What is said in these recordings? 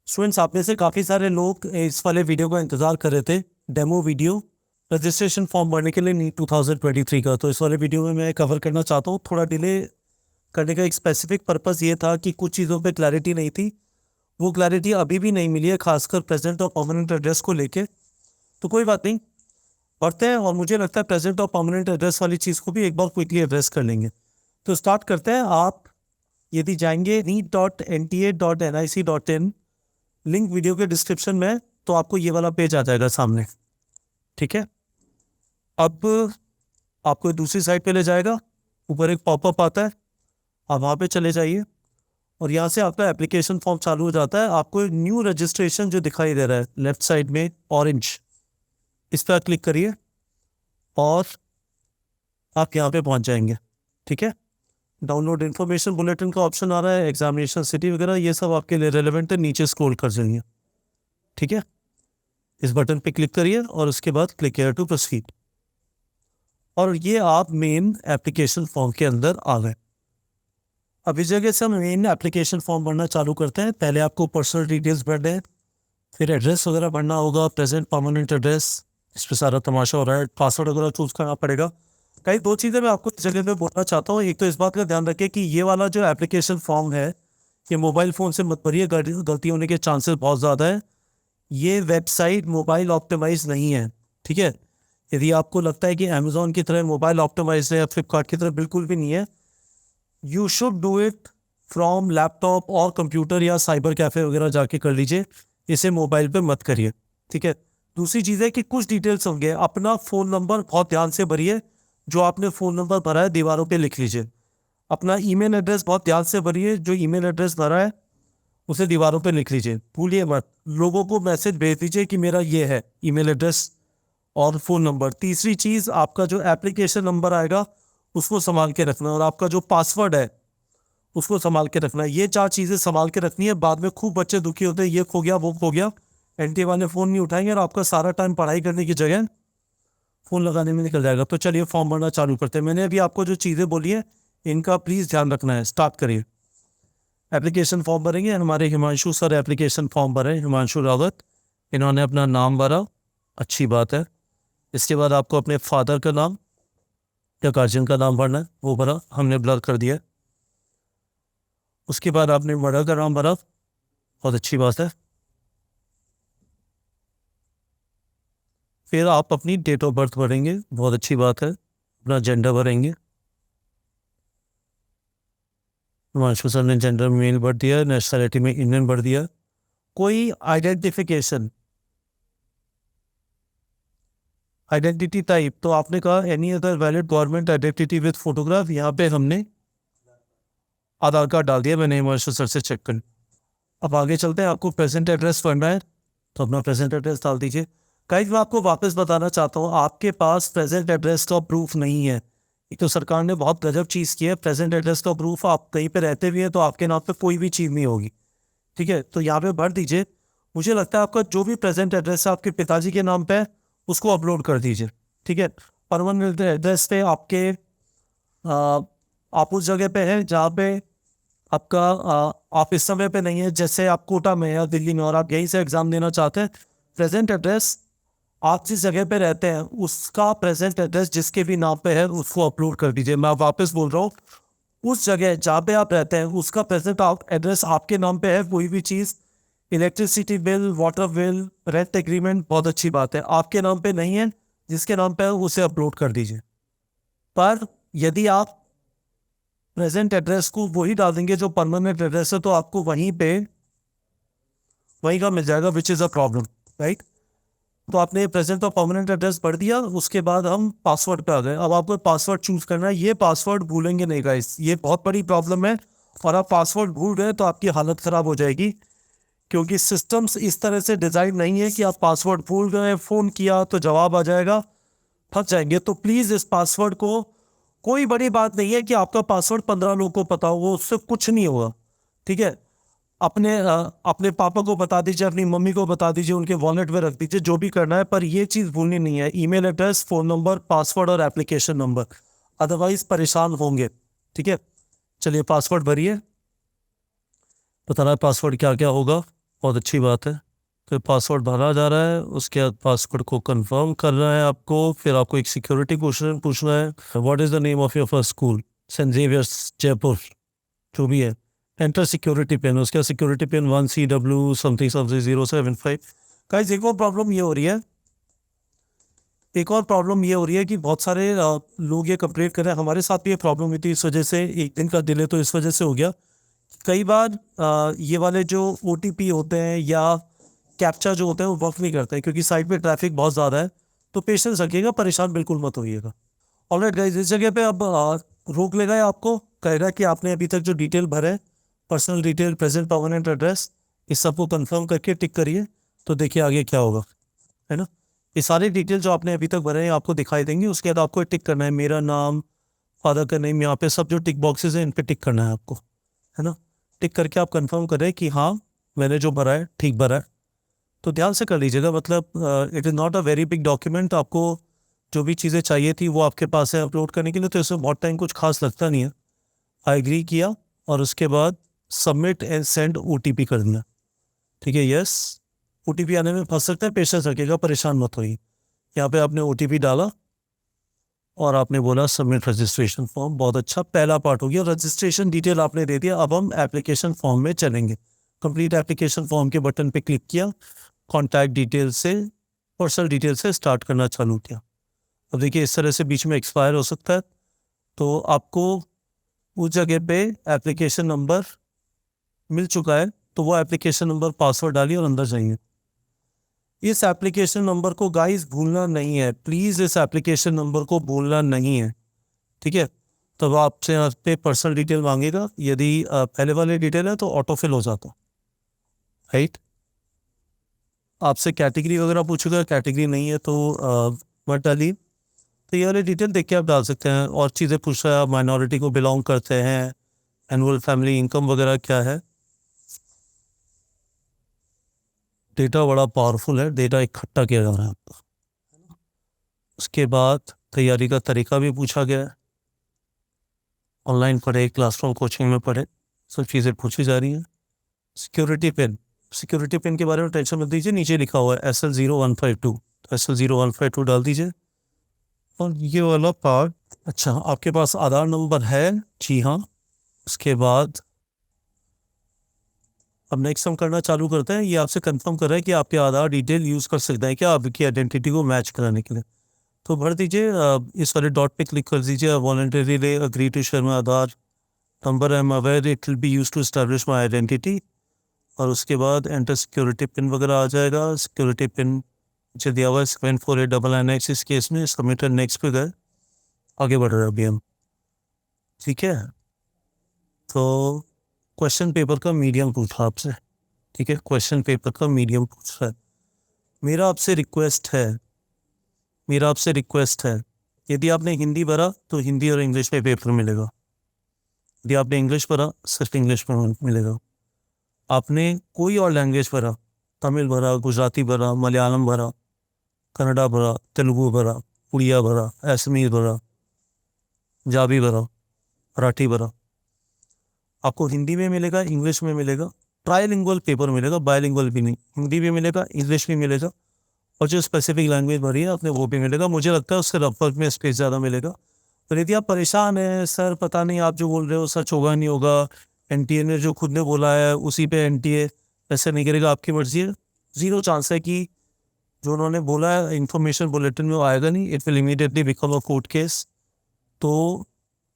Students, आप में से काफ़ी सारे लोग इस वाले वीडियो का इंतज़ार कर रहे थे। डेमो वीडियो रजिस्ट्रेशन फॉर्म भरने के लिए नीट 2023 का। तो इस वाले वीडियो में मैं कवर करना चाहता हूँ। थोड़ा डिले करने का एक स्पेसिफिक पर्पज़ ये था कि कुछ चीज़ों पे क्लैरिटी नहीं थी। वो क्लैरिटी अभी भी नहीं मिली है, खासकर प्रेजेंट और परमानेंट एड्रेस को लेके। तो कोई बात नहीं, पढ़ते हैं और मुझे लगता है प्रेजेंट और परमानेंट एड्रेस वाली चीज़ को भी एक बार क्विकली एड्रेस कर लेंगे। तो स्टार्ट करते हैं। आप यदि जाएंगे neet.nta.nic.in, लिंक वीडियो के डिस्क्रिप्शन में, तो आपको ये वाला पेज आ जाएगा सामने। ठीक है, अब आपको दूसरी साइड पे ले जाएगा। ऊपर एक पॉपअप आता है, आप वहाँ पे चले जाइए और यहाँ से आपका एप्लीकेशन फॉर्म चालू हो जाता है। आपको एक न्यू रजिस्ट्रेशन जो दिखाई दे रहा है लेफ्ट साइड में ऑरेंज, इस पर क्लिक करिए और आप यहाँ पे पहुँच जाएंगे। ठीक है, डाउनलोड इन्फॉर्मेशन बुलेटिन का ऑप्शन आ रहा है, एग्जामिनेशन सिटी वगैरह, ये सब आपके लिए रेलेवेंट है। नीचे स्क्रॉल कर जाइए। ठीक है, इस बटन पे क्लिक करिए और उसके बाद क्लिक हियर टू प्रोसीड, और ये आप मेन एप्लीकेशन फॉर्म के अंदर आ गए। अब इस जगह से हम मेन एप्लीकेशन फॉर्म भरना चालू करते हैं। पहले आपको पर्सनल डिटेल्स भरने हैं, फिर एड्रेस वगैरह भरना होगा, प्रेजेंट परमानेंट एड्रेस, इस पर सारा तमाशा हो रहा है। पासवर्ड वगैरह चूज करना पड़ेगा। कई दो चीज़ें मैं आपको इस जगह पे बोलना चाहता हूँ। एक तो इस बात का ध्यान रखें कि ये वाला जो एप्लीकेशन फॉर्म है, ये मोबाइल फ़ोन से मत भरिए, गलती होने के चांसेस बहुत ज़्यादा है। ये वेबसाइट मोबाइल ऑप्टिमाइज नहीं है। ठीक है, यदि आपको लगता है कि अमेजोन की तरह मोबाइल ऑप्टिमाइज है या फ्लिपकार्ट की तरह, बिल्कुल भी नहीं है। You should do it from laptop और कंप्यूटर या साइबर कैफे वगैरह जाके कर लीजिए, इसे मोबाइल पे मत करिए। ठीक है, दूसरी चीज़ है कि कुछ डिटेल्स होंगे, अपना फ़ोन नंबर बहुत ध्यान से भरिए। जो आपने फ़ोन नंबर भरा है दीवारों पे लिख लीजिए। अपना ईमेल एड्रेस बहुत ध्यान से भरिए, जो ईमेल एड्रेस भरा है उसे दीवारों पे लिख लीजिए, भूलिए मत। लोगों को मैसेज भेज दीजिए कि मेरा ये है ईमेल एड्रेस और फ़ोन नंबर। तीसरी चीज़, आपका जो एप्लीकेशन नंबर आएगा उसको संभाल के रखना, और आपका जो पासवर्ड है उसको संभाल के रखना है। ये चार चीज़ें संभाल के रखनी है। बाद में खूब बच्चे दुखी होते हैं, ये खो गया वो खो गया। एनटीए वाले फ़ोन नहीं उठाएंगे और आपका सारा टाइम पढ़ाई करने की जगह फ़ोन लगाने में निकल जाएगा। तो चलिए फॉर्म भरना चालू करते हैं। मैंने अभी आपको जो चीज़ें बोली हैं इनका प्लीज़ ध्यान रखना है। स्टार्ट करिए। एप्लीकेशन फॉर्म भरेंगे। हमारे हिमांशु सर एप्लीकेशन फॉर्म भरे, हिमांशु रावत। इन्होंने अपना नाम भरा, अच्छी बात है। इसके बाद आपको अपने फादर का नाम या गार्जियन का नाम भरना है, वो भरा, हमने ब्लर कर दिया। उसके बाद आपने मदर का नाम भरा, बहुत अच्छी बात है। फिर आप अपनी डेट ऑफ बर्थ भरेंगे, बहुत अच्छी बात है। अपना जेंडर भरेंगे। हिमांशु सर ने जेंडर मेल भर दिया, नेशनलिटी में इंडियन भर दिया। कोई आइडेंटिफिकेशन, आइडेंटिटी टाइप, तो आपने कहा any other valid government identity with photograph. यहाँ पे हमने आधार कार्ड डाल दिया, मैंने हिमांशु सर से चेक कर। अब आगे चलते हैं। आपको प्रेजेंट एड्रेस भरना है, तो अपना प्रेजेंट एड्रेस डाल दीजिए। गाइस, मैं आपको वापस बताना चाहता हूँ, आपके पास प्रेजेंट एड्रेस का प्रूफ नहीं है। एक तो सरकार ने बहुत गजब चीज़ की है, प्रेजेंट एड्रेस का प्रूफ। आप कहीं पे रहते भी हैं तो आपके नाम पे कोई भी चीज़ नहीं होगी। ठीक है, तो यहाँ पे भर दीजिए। मुझे लगता है आपका जो भी प्रेजेंट एड्रेस है आपके पिताजी के नाम पे है, उसको अपलोड कर दीजिए। ठीक है, परमानेंट एड्रेस पे आपके आप उस जगह पे हैं जहाँ पे आपका आप इस समय पे नहीं है। जैसे आप कोटा में या दिल्ली में और आप यहीं से एग्जाम देना चाहते हैं, प्रेजेंट एड्रेस आप जिस जगह पे रहते हैं उसका प्रेजेंट एड्रेस जिसके भी नाम पे है उसको अपलोड कर दीजिए। मैं वापस बोल रहा हूँ, उस जगह जहाँ पे आप रहते हैं उसका प्रेजेंट एड्रेस आपके नाम पे है। कोई भी चीज़, electricity bill, water bill, rent agreement, बहुत अच्छी बात है। आपके नाम पे नहीं है, जिसके नाम पे है उसे अपलोड कर दीजिए। पर यदि आप प्रेजेंट एड्रेस को वही डाल देंगे जो परमानेंट एड्रेस है, तो आपको वहीं पे वहीं का मिल जाएगा, which is a problem, right. तो आपने प्रेजेंट और परमानेंट एड्रेस भर दिया। उसके बाद हम पासवर्ड पे आ गए। अब आपको पासवर्ड चूज करना है। ये पासवर्ड भूलेंगे नहीं गाइस, ये बहुत बड़ी प्रॉब्लम है। और आप पासवर्ड भूल गए तो आपकी हालत ख़राब हो जाएगी, क्योंकि सिस्टम्स इस तरह से डिज़ाइन नहीं है कि आप पासवर्ड भूल गए, फ़ोन किया तो जवाब आ जाएगा, फंस जाएंगे। तो प्लीज़ इस पासवर्ड को, कोई बड़ी बात नहीं है कि आपका पासवर्ड 15 लोगों को पता हो, उससे कुछ नहीं होगा। ठीक है, अपने पापा को बता दीजिए, अपनी मम्मी को बता दीजिए, उनके वॉलेट में रख दीजिए, जो भी करना है। पर ये चीज़ भूलनी नहीं है, email address, phone number, password और एप्लीकेशन नंबर, अदरवाइज परेशान होंगे। ठीक है, चलिए पासवर्ड भरिए। बताना पासवर्ड क्या क्या होगा। बहुत अच्छी बात है। तो पासवर्ड भरा जा रहा है, उसके बाद पासवर्ड को कंफर्म करना है आपको, फिर आपको एक सिक्योरिटी क्वेश्चन पूछना है। What is the name of your first school? Saint Xavier's Jaipur, जो भी है। एंटर सिक्योरिटी पिन, उसके बाद security pin 1CW something something 075। Guys एक और प्रॉब्लम ये हो रही है, कि बहुत सारे लोग ये कंप्लेंट कर रहे हैं, हमारे साथ भी ये प्रॉब्लम हुई थी, इस वजह से एक दिन का डिले तो इस वजह से हो गया। कई बार ये वाले जो OTP होते हैं या कैप्चा जो होते हैं वो वर्क नहीं करते हैं, क्योंकि साइट पे ट्रैफिक बहुत ज़्यादा है। तो पेशेंस रखिएगा, परेशान बिल्कुल मत होइएगा। ऑलराइट गाइस, इस जगह पे अब रोक लेगा या आपको कहेगा कि आपने अभी तक जो डिटेल भरे, personal detail, present permanent address, इस सबको कंफर्म करके टिक करिए। तो देखिए आगे क्या होगा, है ना। ये सारी डिटेल जो आपने अभी तक भरे हैं आपको दिखाई देंगी। उसके बाद आपको टिक करना है, मेरा नाम, फादर का नेम, यहाँ पे सब जो टिक बॉक्सेस हैं इन पे टिक करना है आपको, है ना। टिक करके आप कंफर्म करें कि हाँ मैंने जो भरा है ठीक भरा है। तो ध्यान से कर लीजिएगा, मतलब it is not a very big document. आपको जो भी चीज़ें चाहिए थी वो आपके पास है अपलोड करने के लिए, तो इसमें बहुत टाइम कुछ खास लगता नहीं है। आई एग्री किया और उसके बाद सबमिट एंड सेंड OTP कर दिया, ठीक है। यस, OTP आने में फंस सकते हैं, पेशेंस रखिएगा, परेशान मत होइए। यहाँ पे आपने OTP डाला और आपने बोला सबमिट रजिस्ट्रेशन फॉर्म, बहुत अच्छा, पहला पार्ट हो गया। रजिस्ट्रेशन डिटेल आपने दे दिया, अब हम एप्लीकेशन फॉर्म में चलेंगे। कंप्लीट एप्लीकेशन फॉर्म के बटन पे क्लिक किया, कॉन्टैक्ट डिटेल से, पर्सनल डिटेल से स्टार्ट करना चालू किया। अब देखिए इस तरह से बीच में एक्सपायर हो सकता है, तो आपको उस जगह पे एप्लीकेशन नंबर मिल चुका है, तो वो एप्लीकेशन नंबर, पासवर्ड डालिए और अंदर जाइए। इस एप्लीकेशन नंबर को गाइस भूलना नहीं है, प्लीज़ इस एप्लीकेशन नंबर को भूलना नहीं है, ठीक है। तब आपसे यहाँ पे पर्सनल डिटेल मांगेगा, यदि पहले वाले डिटेल है तो ऑटो फिल हो जाता, राइट। आपसे कैटेगरी वगैरह पूछेगा, कैटेगरी नहीं है तो मत डालिए। तो ये वाली डिटेल देख के आप डाल सकते हैं। और चीज़ें पूछ रहा है, आप माइनॉरिटी को बिलोंग करते हैं, एनुअल फैमिली इनकम वगैरह क्या है। डेटा बड़ा पावरफुल है, डेटा इकट्ठा किया जा रहा है आपका। उसके बाद तैयारी का तरीका भी पूछा गया है, ऑनलाइन पढ़े, क्लासरूम कोचिंग में पढ़े, सब चीज़ें पूछी जा रही हैं। सिक्योरिटी पिन, सिक्योरिटी पिन के बारे में टेंशन मत दीजिए, नीचे लिखा हुआ है SL0152, तो SL0152 डाल दीजिए। और ये वाला पार्ट, अच्छा आपके पास आधार नंबर है? जी हाँ। उसके बाद अब नेक्स्ट हम करना चालू करते हैं। ये आपसे कंफर्म कर रहा है कि आपके आधार डिटेल यूज़ कर सकते हैं क्या आपकी आइडेंटिटी को मैच कराने के लिए। तो भर दीजिए, इस वाले डॉट पे क्लिक कर दीजिए, voluntarily agree to share my Aadhaar number, I am aware it will be use to establish my identity. और उसके बाद एंटर सिक्योरिटी पिन वगैरह आ जाएगा। सिक्योरिटी पिन जो दिया हुआ है 74899, इस केस में सबमिट नेक्स्ट पे गए, आगे बढ़ रहे हैं अभी हम, ठीक है। तो क्वेश्चन पेपर का मीडियम पूछा आपसे, ठीक है, क्वेश्चन पेपर का मीडियम पूछ रहा है। मेरा आपसे रिक्वेस्ट है, यदि आपने हिंदी भरा तो हिंदी और इंग्लिश में पेपर मिलेगा। यदि आपने इंग्लिश भरा सिर्फ इंग्लिश में मिलेगा। आपने कोई और लैंग्वेज भरा, तमिल भरा, गुजराती भरा, मलयालम भरा, कन्नड़ा भरा, तेलुगु भरा, उड़िया भरा, असमीज भरा, पंजाबी भरा, मराठी भरा, आपको हिंदी में मिलेगा, इंग्लिश में मिलेगा, ट्राइलिंगुअल पेपर मिलेगा, बायलिंगुअल भी नहीं, हिंदी भी मिलेगा, इंग्लिश भी मिलेगा, और जो स्पेसिफिक लैंग्वेज भरी है आपने वो भी मिलेगा। मुझे लगता है उससे रफ वर्क में स्पेस ज़्यादा मिलेगा। तो यदि आप परेशान हैं, सर पता नहीं आप जो बोल रहे हो सच होगा नहीं होगा, NTA ने जो खुद ने बोला है उसी पे NTA ऐसे नहीं करेगा, आपकी मर्जी है, ज़ीरो चांस है कि जो उन्होंने बोला है इंफॉर्मेशन बुलेटिन में वो आएगा नहीं, it will immediately become a court case. तो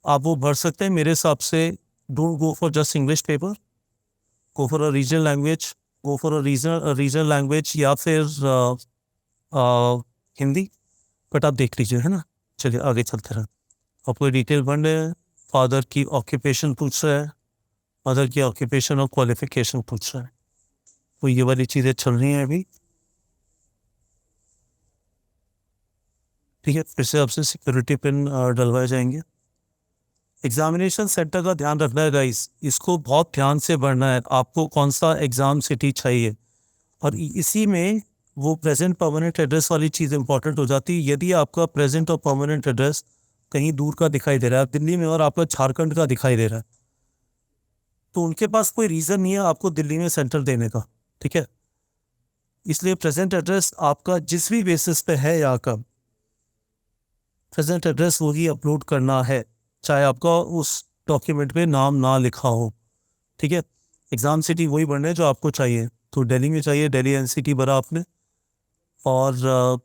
आप वो भर सकते हैं। मेरे हिसाब से don't go for just English paper, go for a regional language, regional language या फिर हिंदी, बट आप देख लीजिए, है ना। चलिए आगे चलते रहें। आपको डिटेल बन रहे हैं, फादर की ऑक्यूपेशन पूछ रहा है, मदर की ऑक्यूपेशन और क्वालिफिकेशन पूछ रहा है, तो ये वाली चीज़ें चल रही हैं अभी, ठीक है। फिर से आपसे सिक्योरिटी पिन डलवाए जाएंगे। एग्जामिनेशन सेंटर का ध्यान रखना है गाइस, इसको बहुत ध्यान से भरना है, आपको कौन सा एग्ज़ाम सिटी चाहिए, और इसी में वो प्रेजेंट परमानेंट एड्रेस वाली चीज़ इंपॉर्टेंट हो जाती है। यदि आपका प्रेजेंट और परमानेंट एड्रेस कहीं दूर का दिखाई दे रहा है, दिल्ली में, और आपका झारखंड का दिखाई दे रहा है, तो उनके पास कोई रीज़न नहीं है आपको दिल्ली में सेंटर देने का, ठीक है। इसलिए प्रेजेंट एड्रेस आपका जिस भी बेसिस पे है यहाँ का प्रेजेंट एड्रेस वही अपलोड करना है, चाहे आपका उस डॉक्यूमेंट में नाम ना लिखा हो। ठीक है। एग्ज़ाम सिटी वही भरना है जो आपको चाहिए। तो दिल्ली में चाहिए, दिल्ली एनसीटी भरा आपने। और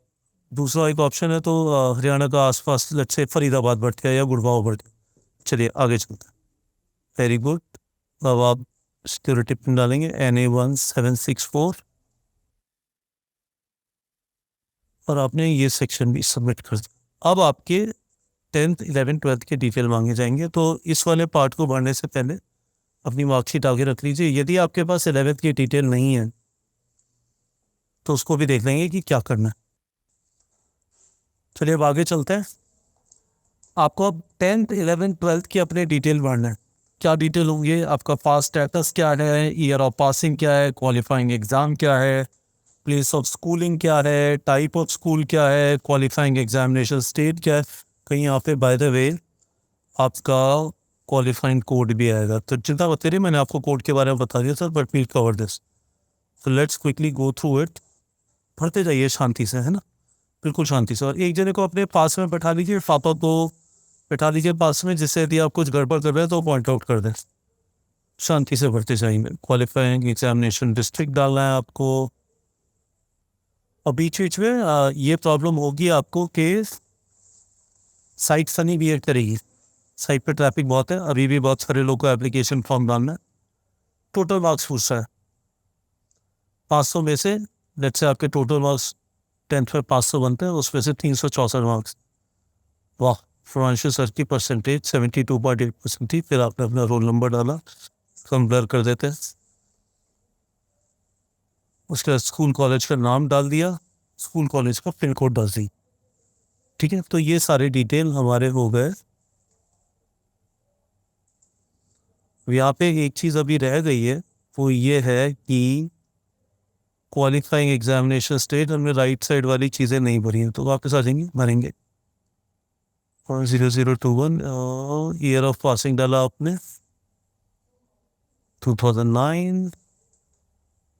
दूसरा एक ऑप्शन है तो हरियाणा का आसपास लेट्स से फरीदाबाद बढ़ गया या गुड़गांव बढ़ गया। चलिए आगे चलते हैं। Very good. अब आप सिक्योरिटी पिन डालेंगे NA1764 और आपने ये सेक्शन भी सबमिट कर दिया। अब आपके 10th 11th 12th के डिटेल मांगे जाएंगे। तो इस वाले पार्ट को भरने से पहले अपनी मार्कशीट आगे रख लीजिए। यदि आपके पास 11th की डिटेल नहीं है तो उसको भी देख लेंगे कि क्या करना है। चलिए अब आगे चलते हैं। आपको अब 10th 11th 12th की अपने डिटेल भरना है। क्या डिटेल होंगे? आपका पास स्टेटस क्या है, ईयर ऑफ पासिंग क्या है, क्वालिफाइंग एग्ज़ाम क्या है, प्लेस ऑफ स्कूलिंग क्या है, टाइप ऑफ स्कूल क्या है, क्वालिफाइंग एग्जामिनेशन स्टेट क्या है। कहीं यहाँ पे बाय द वे आपका क्वालिफाइंग कोड भी आएगा, तो चिंता मत करिए, मैंने आपको कोड के बारे में बता दिया sir, but we'll cover this. तो let's quickly go through it. पढ़ते जाइए शांति से, है ना, बिल्कुल शांति से। और एक जने को अपने पास में बैठा लीजिए, पापा को बैठा लीजिए पास में, जिससे यदि आप कुछ गड़बड़ कर रहे हैं तो पॉइंट आउट कर दें। शांति से पढ़ते जाएंगे। क्वालिफाइंग एग्जामिनेशन डिस्ट्रिक्ट डालना है आपको। और बीच बीच में ये प्रॉब्लम होगी आपको कि साइट फनी बिहेव करेगी। साइट पे ट्रैफिक बहुत है, अभी भी बहुत सारे लोग को एप्लीकेशन फॉर्म डालना है। टोटल मार्क्स पूछ रहा है 500 में से। लेट्स से आपके टोटल मार्क्स 10th में 500 बनते हैं, उसमें से 364 मार्क्स। वाह, फ्रांशु सर की परसेंटेज 72.8% थी। फिर आपने अपना रोल नंबर डाला, हम ब्लर कर देते हैं। उसके बाद स्कूल कॉलेज का नाम डाल दिया, स्कूल कॉलेज का पिन कोड डाल दी। ठीक है, तो ये सारे डिटेल हमारे हो गए। यहाँ पे एक चीज़ अभी रह गई है, वो ये है कि क्वालिफाइंग एग्जामिनेशन स्टेट हमने राइट साइड वाली चीज़ें नहीं भरी हैं, तो वापस आ जाएंगे, भरेंगे। और 0021 ईयर ऑफ पासिंग डाला आपने 2009।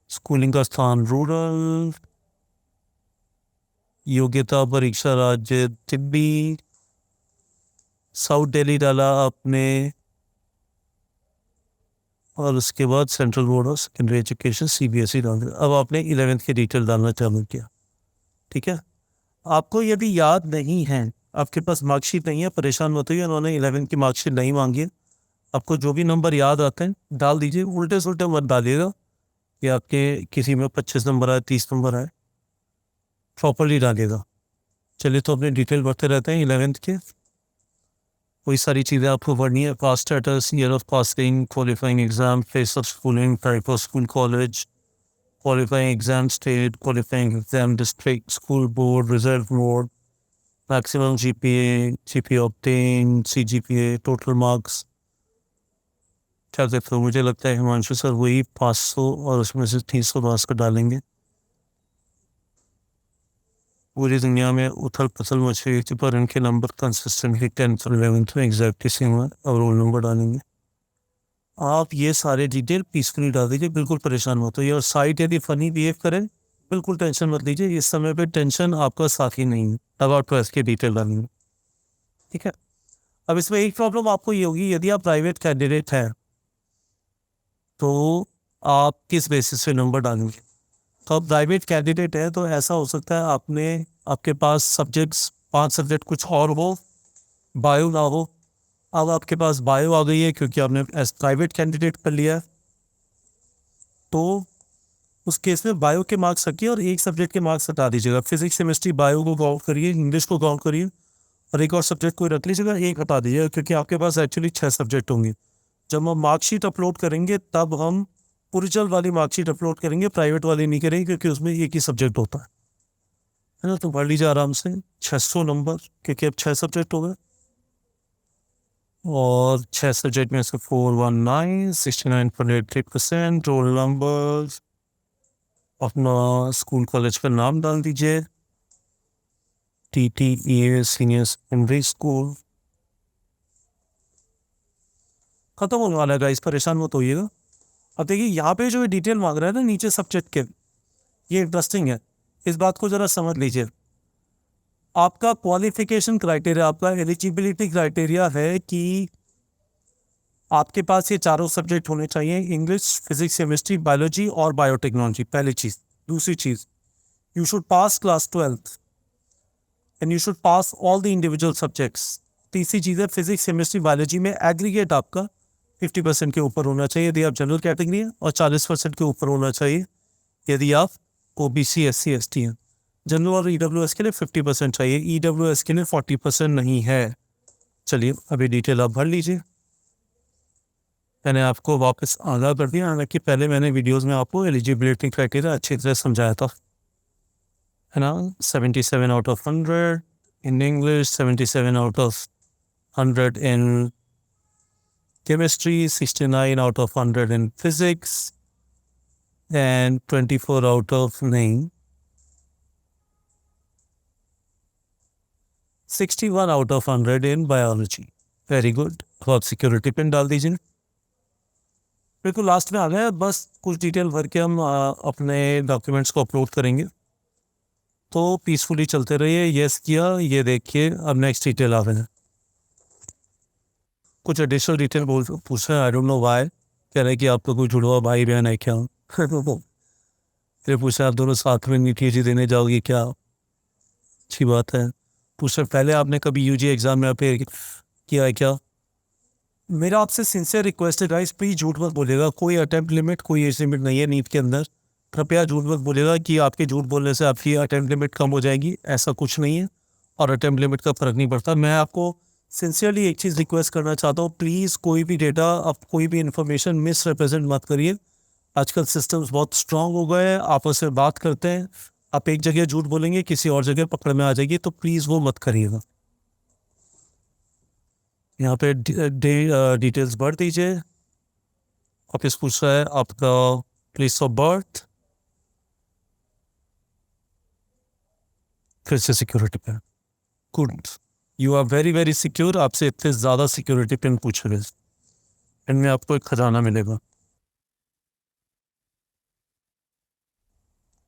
स्कूलिंग का स्थान रूरल। योग्यता परीक्षा राज्य तिब्बी। साउथ दिल्ली डाला आपने। और उसके बाद central board of secondary education CBSE डाल दिया। अब आपने 11th की डिटेल डालना चालू किया। ठीक है। आपको यदि याद नहीं है, आपके पास मार्कशीट नहीं है, परेशान मत होइए, उन्होंने 11th की मार्कशीट नहीं मांगी है। आपको जो भी नंबर याद आते हैं डाल दीजिए, उल्टे सुल्टे मत डालिएगा कि आपके किसी में 25 नंबर आए, 30 नंबर आए, प्रॉपरली डालिएगा। चलिए तो अपने डिटेल भरते रहते हैं 11th के। वही सारी चीज़ें आपको पढ़नी है। Pass status, year of passing, qualifying exam, place of schooling, type of school college, qualifying exam state, qualifying exam district, school board, result board, maximum GPA, GPA obtained, CGPA, total marks। क्या कहते हो? मुझे लगता है Himanshu sir वही 500 और उसमें से 300 मार्क्स का डालेंगे। पूरी दुनिया में उथल पुथल मच रही थी, पर इनके नंबर कंसिस्टेंटली 10th और 11th में एग्जैक्टली सेम है, और रोल नंबर डालेंगे। आप ये सारे डिटेल पीसफुली डाल दीजिए, बिल्कुल परेशान मत होइए। और साइट यदि फनी बिहेव करे, बिल्कुल टेंशन मत लीजिए, इस समय पे टेंशन आपका साथी नहीं है। अबाउट 12th की डिटेल डालेंगे। ठीक है। अब इसमें एक प्रॉब्लम आपको ये होगी, यदि आप प्राइवेट कैंडिडेट हैं तो आप किस बेसिस पे नंबर डालेंगे? तो आप प्राइवेट कैंडिडेट है तो ऐसा हो सकता है आपके पास सब्जेक्ट्स 5 सब्जेक्ट कुछ और हो, बायो ना हो। अब आपके पास बायो आ गई है क्योंकि आपने एज प्राइवेट कैंडिडेट कर लिया है, तो उस केस में बायो के मार्क्स रखिए और एक सब्जेक्ट के मार्क्स हटा दीजिएगा। फिजिक्स केमिस्ट्री बायो को काउंट करिए, इंग्लिश को काउंट करिए, और एक और सब्जेक्ट को रख लीजिएगा, एक हटा दीजिएगा, क्योंकि आपके पास एक्चुअली 6 सब्जेक्ट होंगे। जब हम मार्कशीट अपलोड करेंगे तब हम ओरिजिनल वाली मार्कशीट अपलोड करेंगे, प्राइवेट वाली नहीं करेंगे, क्योंकि उसमें एक ही सब्जेक्ट होता है ना। तो पढ़ लीजिए आराम से। 600 नंबर, क्योंकि अब 6 सब्जेक्ट हो गए, और 6 सब्जेक्ट में से 419, 69.83%। रोल नंबर, अपना स्कूल कॉलेज का नाम डाल दीजिए, TTEA सीनियर सेकेंडरी स्कूल। खत्म होने वाला है गाइस, परेशान मत होइएगा। अब देखिए यहाँ पे जो डिटेल मांग रहा है ना नीचे सब्जेक्ट के, ये इंटरेस्टिंग है, इस बात को जरा समझ लीजिए। आपका क्वालिफिकेशन क्राइटेरिया, आपका एलिजिबिलिटी क्राइटेरिया है कि आपके पास ये चारों सब्जेक्ट होने चाहिए, इंग्लिश, फिजिक्स, केमिस्ट्री, बायोलॉजी और बायोटेक्नोलॉजी, पहली चीज। दूसरी चीज, you should pass class 12th and you should pass all the individual subjects. तीसरी चीज है, फिजिक्स, केमिस्ट्री, बायोलॉजी में एग्रीगेट आपका 50% के ऊपर होना चाहिए यदि आप जनरल कैटेगरी हैं, और 40% के ऊपर होना चाहिए यदि आप ओबीसी, एससी, एसटी हैं। जनरल और ईडब्ल्यूएस के लिए 50% चाहिए, ईडब्ल्यूएस के लिए 40% नहीं है। चलिए अभी डिटेल आप भर लीजिए। मैंने आपको वापस आगाह कर दिया, हालांकि पहले मैंने वीडियोस में आपको एलिजिबिलिटी क्राइटेरिया अच्छी तरह समझाया था, है ना। 77 out of 100 in English, 77 out of 100 in chemistry, 69 out of 100 in physics, and 24 out of 9, 61 out of 100 in biology. Very good. तो आप सिक्योरिटी पिन डाल दीजिए। बिल्कुल लास्ट में आ गए, बस कुछ डिटेल भर के हम अपने डॉक्यूमेंट्स को अपलोड करेंगे। तो पीसफुली चलते रहिए। यस किया, ये देखिए अब नेक्स्ट डिटेल आ गए। कुछ एडिशनल डिटेल पूछ रहे हैं, आई डोंट नो वाई। कह रहे हैं कि आपका कोई जुड़वा भाई बहन है क्या? फिर पूछा आप दोनों साथ में नीट देने जाओगे क्या? अच्छी बात है। पूछा पहले आपने कभी यूजी एग्जाम में अपेयर किया है क्या? मेरा आपसे सिंसियर रिक्वेस्ट है गाइस, प्लीज झूठ मत बोलेगा। कोई अटेम्प्ट लिमिट, कोई एज लिमिट नहीं है नीट के अंदर। कृपया झूठ मत बोलेगा कि आपके झूठ बोलने से आपकी अटेम्प्ट लिमिट कम हो जाएगी, ऐसा कुछ नहीं है। और अटेम्प्ट लिमिट का फर्क नहीं पड़ता। मैं आपको सिंसियरली एक चीज़ रिक्वेस्ट करना चाहता हूँ, प्लीज़ कोई भी डेटा, आप कोई भी इन्फॉर्मेशन मिस रिप्रेजेंट मत करिए। आजकल सिस्टम्स बहुत स्ट्रांग हो गए हैं, आपस में बात करते हैं, आप एक जगह झूठ बोलेंगे किसी और जगह पकड़ में आ जाएगी, तो प्लीज़ वो मत करिएगा। यहाँ पे डिटेल्स भर दीजिए। ऑफिस पूछ रहा है आपका प्लेस ऑफ बर्थ, फिर से security pin. Good, you are very very secure. आपसे इतने ज़्यादा सिक्योरिटी पिन पूछे गए, इनमें आपको एक खजाना मिलेगा।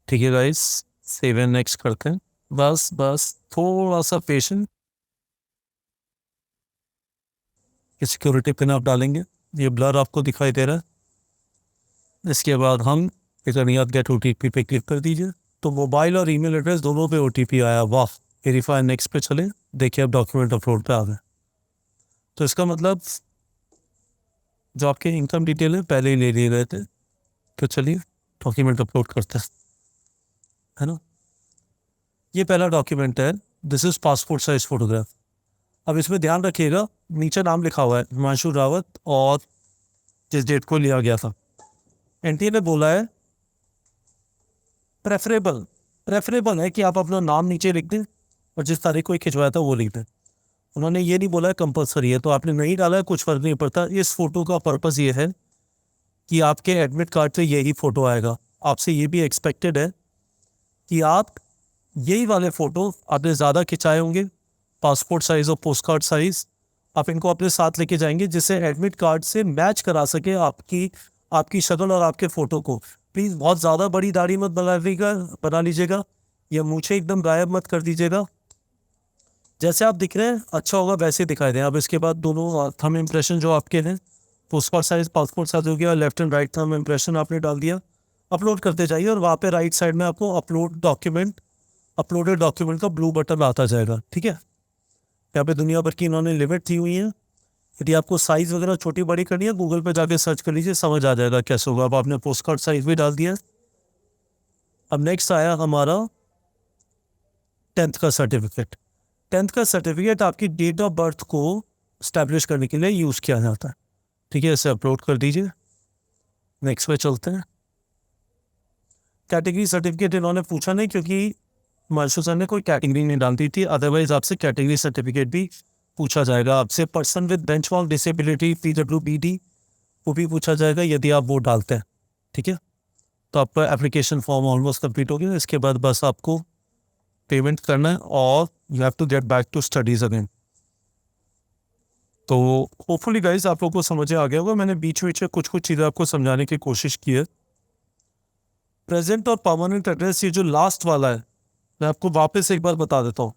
ठीक है गाइस, सेव एंड नेक्स्ट करते हैं। बस बस थोड़ा सा पेशेंट। ये सिक्योरिटी पिन आप डालेंगे, ये ब्लर आपको दिखाई दे रहा है। इसके बाद हम याद गेट OTP पे क्लिक कर दीजिए, तो मोबाइल और ईमेल एड्रेस दोनों पे OTP आया। वाह, वेरीफाई नेक्स्ट पे चले। देखिए अब डॉक्यूमेंट अपलोड पे आ गए। तो इसका मतलब जो आपके इनकम डिटेल है पहले ही ले लिए गए थे। तो चलिए डॉक्यूमेंट अपलोड करते हैं, है ना। ये पहला डॉक्यूमेंट है, this is passport size photograph. अब इसमें ध्यान रखिएगा, नीचे नाम लिखा हुआ है हिमांशु रावत और जिस डेट को लिया गया था। एनटीए ने बोला है प्रेफरेबल है कि आप अपना नाम नीचे लिख दें और जिस तारीख को खिंचवाया था वो लिख दें। उन्होंने ये नहीं बोला है कंपलसरी है, तो आपने नहीं डाला है, कुछ फर्क नहीं पड़ता। इस फोटो का पर्पस ये है कि आपके एडमिट कार्ड पे यही फोटो आएगा। आपसे ये भी एक्सपेक्टेड है कि आप यही वाले फोटो आपने ज़्यादा खिंचाए होंगे, पासपोर्ट साइज और पोस्ट कार्ड साइज, आप इनको अपने साथ लेके जाएंगे जिससे एडमिट कार्ड से मैच करा सके आपकी शक्ल और आपके फ़ोटो को। प्लीज़ बहुत ज़्यादा बड़ी दाढ़ी मत बना लीजिएगा, या मूछें एकदम गायब मत कर दीजिएगा। जैसे आप दिख रहे हैं अच्छा होगा वैसे दिखाई दें। अब इसके बाद दोनों थंब इम्प्रेशन जो आपके हैं, post card size, passport size हो गया, left and right thumb impression आपने डाल दिया। अपलोड करते जाइए और वहाँ पे राइट साइड में आपको अपलोडेड डॉक्यूमेंट का ब्लू बटन आता जाएगा। ठीक है, यहाँ पे दुनिया भर की इन्होंने लिमिट दी हुई है। यदि आपको साइज़ वगैरह छोटी बड़ी करनी है, गूगल पे जाके सर्च कर लीजिए, समझ आ जाएगा कैसे होगा। अब आपने पोस्ट कार्ड साइज भी डाल दिया। अब नेक्स्ट आया हमारा 10th का सर्टिफिकेट। 10th का सर्टिफिकेट आपकी डेट ऑफ बर्थ को स्टैब्लिश करने के लिए यूज़ किया जाता है। ठीक है, इसे अपलोड कर दीजिए। नेक्स्ट पे चलते हैं। कैटेगरी सर्टिफिकेट इन्होंने पूछा नहीं, क्योंकि हिमांशु सर ने कोई कैटेगरी नहीं डालती थी, अदरवाइज आपसे कैटेगरी सर्टिफिकेट भी पूछा जाएगा। आपसे person with benchmark disability PWBD वो भी पूछा जाएगा यदि आप वो डालते हैं। ठीक है, तो आपका एप्लीकेशन फॉर्म ऑलमोस्ट कंप्लीट हो गया। इसके बाद बस आपको पेमेंट करना है और you have to get back to studies again. तो होपफुली गाइस आप लोगों को समझ आ गया होगा। मैंने बीच बीच में कुछ कुछ चीज़ें आपको समझाने की कोशिश की है। प्रेजेंट और परमानेंट एड्रेस, ये जो लास्ट वाला है, मैं आपको वापस एक बार बता देता हूँ।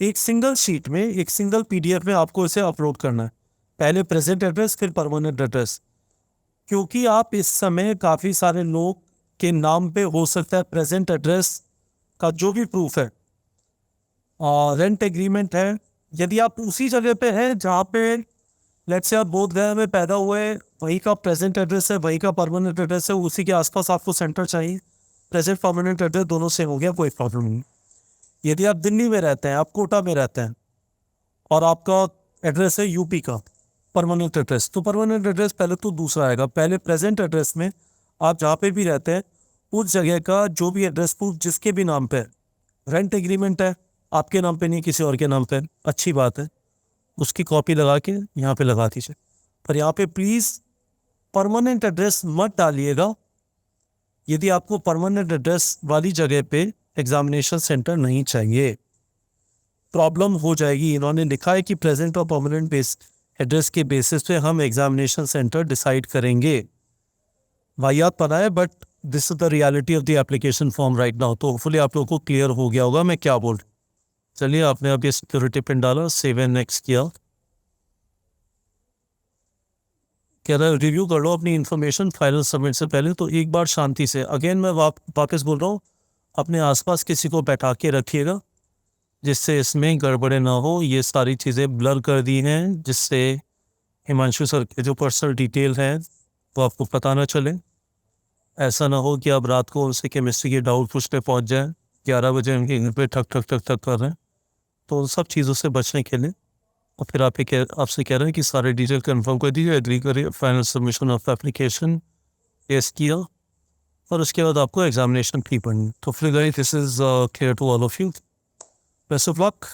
एक सिंगल शीट में, एक सिंगल पीडीएफ में आपको इसे अपलोड करना है। पहले प्रेजेंट एड्रेस, फिर परमानेंट एड्रेस। क्योंकि आप इस समय काफ़ी सारे लोग के नाम पे हो सकता है प्रेजेंट एड्रेस का जो भी प्रूफ है, रेंट एग्रीमेंट है, यदि आप उसी जगह पे हैं जहाँ पे लेट्स से आप बोध गया में पैदा हुए, वही का प्रेजेंट एड्रेस है, वही का परमानेंट एड्रेस है, उसी के आसपास आपको सेंटर चाहिए, प्रेजेंट परमानेंट एड्रेस दोनों सेम हो गया, कोई प्रॉब्लम नहीं। यदि आप दिल्ली में रहते हैं, आप कोटा में रहते हैं और आपका एड्रेस है यूपी का परमानेंट एड्रेस, तो परमानेंट एड्रेस पहले तो दूसरा आएगा। पहले प्रेजेंट एड्रेस में आप जहाँ पे भी रहते हैं उस जगह का जो भी एड्रेस प्रूफ जिसके भी नाम पे रेंट एग्रीमेंट है, आपके नाम पे नहीं किसी और के नाम पे, अच्छी बात है, उसकी कॉपी लगा के यहाँ पे लगा दीजिए। पर यहाँ पे प्लीज़ परमानेंट एड्रेस मत डालिएगा यदि आपको परमानेंट एड्रेस वाली जगह पे एग्जामिनेशन सेंटर नहीं चाहिए, प्रॉब्लम हो जाएगी। इन्होंने लिखा है कि प्रेजेंट और परमानेंट एड्रेस के बेसिस पे हम एग्जामिनेशन सेंटर डिसाइड करेंगे। वाहियात पता है, but this is the reality of the application form right now. तो होपफुली आप लोगों को क्लियर हो गया होगा मैं क्या बोल। चलिए, आपने अब ये सिक्योरिटी पिन डाला, सेव एंड नेक्स्ट किया, कह रहा है रिव्यू कर लो अपनी इन्फॉर्मेशन फाइनल सबमिट से पहले। तो एक बार शांति से, अगेन मैं वापस बोल रहा हूँ, अपने आसपास किसी को बैठा के रखिएगा जिससे इसमें गड़बड़े ना हो। ये सारी चीज़ें ब्लर कर दी हैं जिससे हिमांशु सर के जो पर्सनल डिटेल हैं वो आपको पता ना चले। ऐसा ना हो कि आप रात को उनसे केमिस्ट्री के डाउट पूछने पहुँच जाए, 11 बजे उनके घर पे ठक ठक ठक ठक कर रहे हैं। तो उन सब चीज़ों से बचने के लिए और फिर आपसे कह रहे हैं कि सारे डिटेल कंफर्म कर दीजिए, एग्री करिए, final submission of application test किया और उसके बाद आपको एग्जामिनेशन फी पढ़नी। तो फिर this is clear to all of you. Best of luck.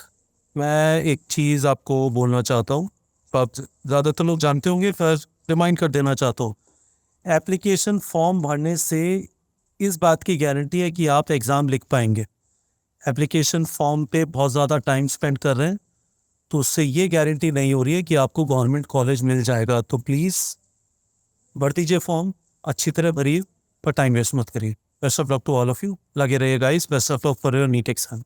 मैं एक चीज़ आपको बोलना चाहता हूँ, आप ज़्यादातर लोग जानते होंगे, फिर रिमाइंड कर देना चाहता हूँ। एप्लीकेशन फॉर्म भरने से इस बात की गारंटी है कि आप एग्ज़ाम लिख पाएंगे। एप्लीकेशन फॉर्म पे बहुत ज़्यादा टाइम स्पेंड कर रहे हैं तो उससे ये गारंटी नहीं हो रही है कि आपको गवर्नमेंट कॉलेज मिल जाएगा। तो प्लीज़ भर दीजिए फॉर्म, अच्छी तरह भरिए, पर टाइम वेस्ट मत करिए। Best of luck to all of you. लगे रहिए guys, best of luck for your NEET exam.